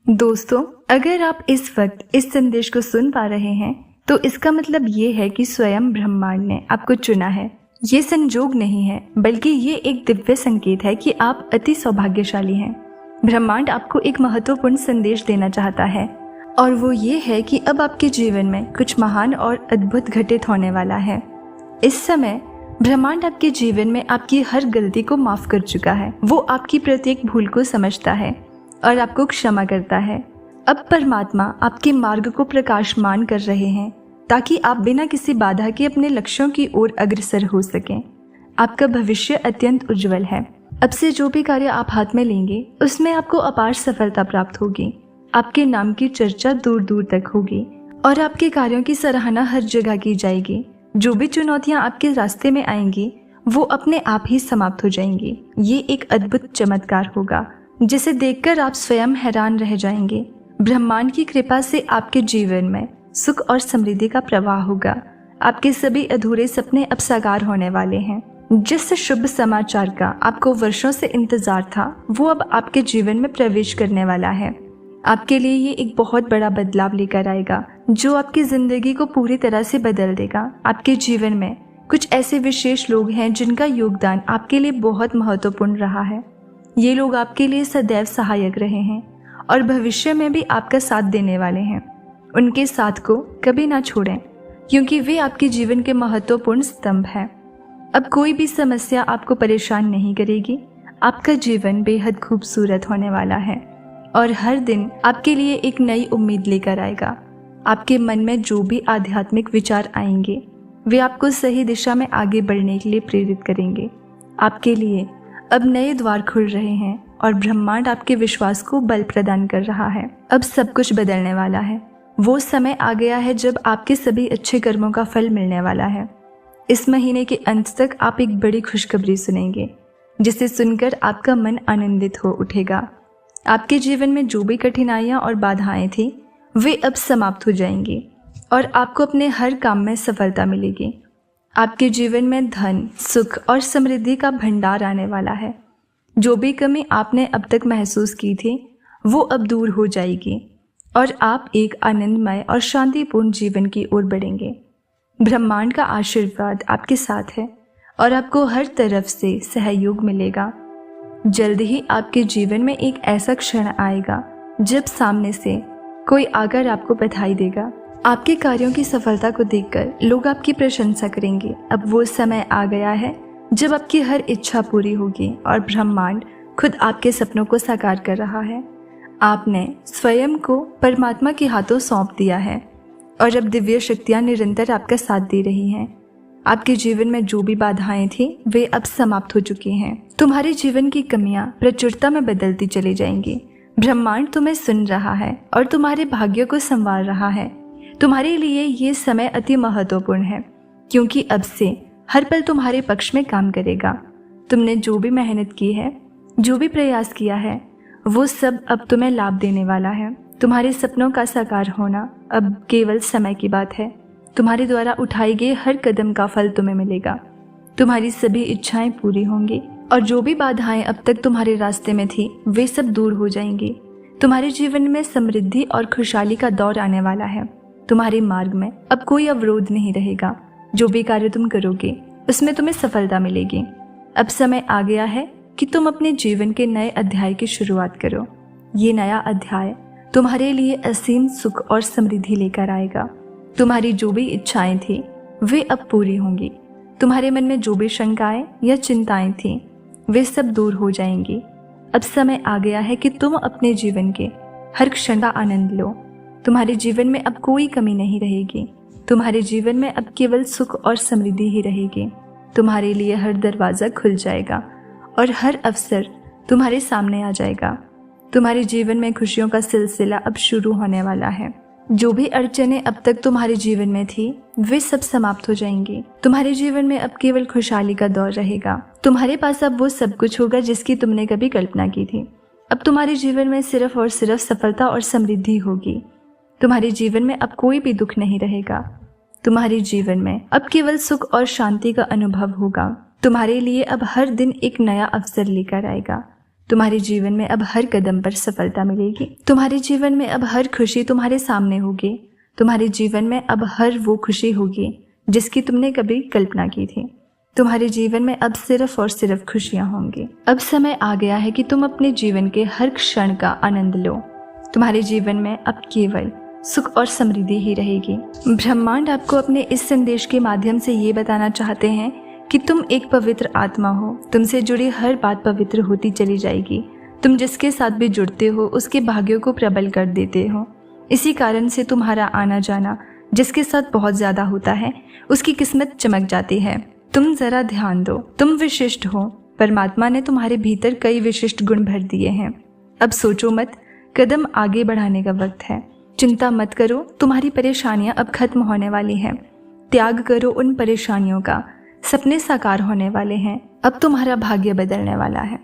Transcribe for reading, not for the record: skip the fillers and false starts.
दोस्तों, अगर आप इस वक्त इस संदेश को सुन पा रहे हैं तो इसका मतलब ये है कि स्वयं ब्रह्मांड ने आपको चुना है। ये संजोग नहीं है, बल्कि ये एक दिव्य संकेत है कि आप अति सौभाग्यशाली हैं। ब्रह्मांड आपको एक महत्वपूर्ण संदेश देना चाहता है, और वो ये है कि अब आपके जीवन में कुछ महान और अद्भुत घटित होने वाला है। इस समय ब्रह्मांड आपके जीवन में आपकी हर गलती को माफ कर चुका है। वो आपकी प्रत्येक भूल को समझता है और आपको क्षमा करता है। अब परमात्मा आपके मार्ग को प्रकाशमान कर रहे हैं ताकि आप बिना किसी बाधा के अपने लक्ष्यों की ओर अग्रसर हो सकें। आपका भविष्य अत्यंत उज्जवल है। अब से जो भी कार्य आप हाथ में लेंगे उसमें आपको अपार सफलता प्राप्त होगी। आपके नाम की चर्चा दूर दूर तक होगी और आपके कार्यों की सराहना हर जगह की जाएगी। जो भी चुनौतियां आपके रास्ते में आएंगी वो अपने आप ही समाप्त हो जाएंगी। ये एक अद्भुत चमत्कार होगा जिसे देखकर आप स्वयं हैरान रह जाएंगे। ब्रह्मांड की कृपा से आपके जीवन में सुख और समृद्धि का प्रवाह होगा। आपके सभी अधूरे सपने अब साकार होने वाले हैं। जिस शुभ समाचार का आपको वर्षों से इंतजार था वो अब आपके जीवन में प्रवेश करने वाला है। आपके लिए ये एक बहुत बड़ा बदलाव लेकर आएगा जो आपकी जिंदगी को पूरी तरह से बदल देगा। आपके जीवन में कुछ ऐसे विशेष लोग हैं जिनका योगदान आपके लिए बहुत महत्वपूर्ण रहा है। ये लोग आपके लिए सदैव सहायक रहे हैं और भविष्य में भी आपका साथ देने वाले हैं। उनके साथ को कभी ना छोड़ें, क्योंकि वे आपके जीवन के महत्वपूर्ण स्तंभ हैं। अब कोई भी समस्या आपको परेशान नहीं करेगी। आपका जीवन बेहद खूबसूरत होने वाला है और हर दिन आपके लिए एक नई उम्मीद लेकर आएगा। आपके मन में जो भी आध्यात्मिक विचार आएंगे वे आपको सही दिशा में आगे बढ़ने के लिए प्रेरित करेंगे। आपके लिए अब नए द्वार खुल रहे हैं और ब्रह्मांड आपके विश्वास को बल प्रदान कर रहा है। अब सब कुछ बदलने वाला है। वो समय आ गया है जब आपके सभी अच्छे कर्मों का फल मिलने वाला है। इस महीने के अंत तक आप एक बड़ी खुशखबरी सुनेंगे जिसे सुनकर आपका मन आनंदित हो उठेगा। आपके जीवन में जो भी कठिनाइयां और बाधाएं थी वे अब समाप्त हो जाएंगी और आपको अपने हर काम में सफलता मिलेगी। आपके जीवन में धन, सुख और समृद्धि का भंडार आने वाला है। जो भी कमी आपने अब तक महसूस की थी वो अब दूर हो जाएगी और आप एक आनंदमय और शांतिपूर्ण जीवन की ओर बढ़ेंगे। ब्रह्मांड का आशीर्वाद आपके साथ है और आपको हर तरफ से सहयोग मिलेगा। जल्द ही आपके जीवन में एक ऐसा क्षण आएगा जब सामने से कोई आकर आपको बधाई देगा। आपके कार्यों की सफलता को देखकर लोग आपकी प्रशंसा करेंगे। अब वो समय आ गया है जब आपकी हर इच्छा पूरी होगी और ब्रह्मांड खुद आपके सपनों को साकार कर रहा है। आपने स्वयं को परमात्मा के हाथों सौंप दिया है और अब दिव्य शक्तियां निरंतर आपका साथ दे रही हैं। आपके जीवन में जो भी बाधाएं थी वे अब समाप्त हो चुकी हैं। तुम्हारे जीवन की कमियां प्रचुरता में बदलती चली जाएंगी। ब्रह्मांड तुम्हें सुन रहा है और तुम्हारे भाग्य को संवार रहा है। तुम्हारे लिए ये समय अति महत्वपूर्ण है, क्योंकि अब से हर पल तुम्हारे पक्ष में काम करेगा। तुमने जो भी मेहनत की है, जो भी प्रयास किया है, वो सब अब तुम्हें लाभ देने वाला है। तुम्हारे सपनों का साकार होना अब केवल समय की बात है। तुम्हारे द्वारा उठाए गए हर कदम का फल तुम्हें मिलेगा। तुम्हारी सभी इच्छाएं पूरी होंगी और जो भी बाधाएं अब तक तुम्हारे रास्ते में थी वे सब दूर हो जाएंगी। तुम्हारे जीवन में समृद्धि और खुशहाली का दौर आने वाला है। तुम्हारे मार्ग में अब कोई अवरोध नहीं रहेगा। जो भी कार्य तुम करोगे उसमें तुम्हें सफलता मिलेगी। अब समय आ गया है कि तुम अपने जीवन के नए अध्याय की शुरुआत करो। ये नया अध्याय तुम्हारे लिए असीम सुख और समृद्धि लेकर आएगा। तुम्हारी जो भी इच्छाएं थी वे अब पूरी होंगी। तुम्हारे मन में जो भी शंकाएं या चिंताएं थीं वे सब दूर हो जाएंगी। अब समय आ गया है कि तुम अपने जीवन के हर क्षण का आनंद लो। तुम्हारे जीवन में अब कोई कमी नहीं रहेगी। तुम्हारे जीवन में अब केवल सुख और समृद्धि ही रहेगी। तुम्हारे लिए हर दरवाज़ा खुल जाएगा और हर अवसर तुम्हारे सामने आ जाएगा। तुम्हारे जीवन में खुशियों का सिलसिला अब शुरू होने वाला है। जो भी अड़चनें अब तक तुम्हारे जीवन में थी वे सब समाप्त हो जाएंगी। तुम्हारे जीवन में अब केवल खुशहाली का दौर रहेगा। तुम्हारे पास अब वो सब कुछ होगा जिसकी तुमने कभी कल्पना की थी। अब तुम्हारे जीवन में सिर्फ और सिर्फ सफलता और समृद्धि होगी। तुम्हारे जीवन में अब कोई भी दुख नहीं रहेगा। तुम्हारे जीवन में अब केवल सुख और शांति का अनुभव होगा। तुम्हारे लिए अब हर दिन एक नया अवसर लेकर आएगा। तुम्हारे जीवन में अब हर कदम पर सफलता मिलेगी। तुम्हारे जीवन में अब हर खुशी तुम्हारे सामने होगी। तुम्हारे जीवन में अब हर वो खुशी होगी जिसकी तुमने कभी कल्पना की थी। तुम्हारे जीवन में अब सिर्फ और सिर्फ खुशियां होंगी। अब समय आ गया है कि तुम अपने जीवन के हर क्षण का आनंद लो। तुम्हारे जीवन में अब केवल सुख और समृद्धि ही रहेगी। ब्रह्मांड आपको अपने इस संदेश के माध्यम से ये बताना चाहते हैं कि तुम एक पवित्र आत्मा हो। तुमसे जुड़ी हर बात पवित्र होती चली जाएगी। तुम जिसके साथ भी जुड़ते हो उसके भाग्यों को प्रबल कर देते हो। इसी कारण से तुम्हारा आना जाना जिसके साथ बहुत ज्यादा होता है उसकी किस्मत चमक जाती है। तुम जरा ध्यान दो, तुम विशिष्ट हो। परमात्मा ने तुम्हारे भीतर कई विशिष्ट गुण भर दिए हैं। अब सोचो मत, कदम आगे बढ़ाने का वक्त है। चिंता मत करो, तुम्हारी परेशानियां अब खत्म होने वाली हैं। त्याग करो उन परेशानियों का, सपने साकार होने वाले हैं। अब तुम्हारा भाग्य बदलने वाला है।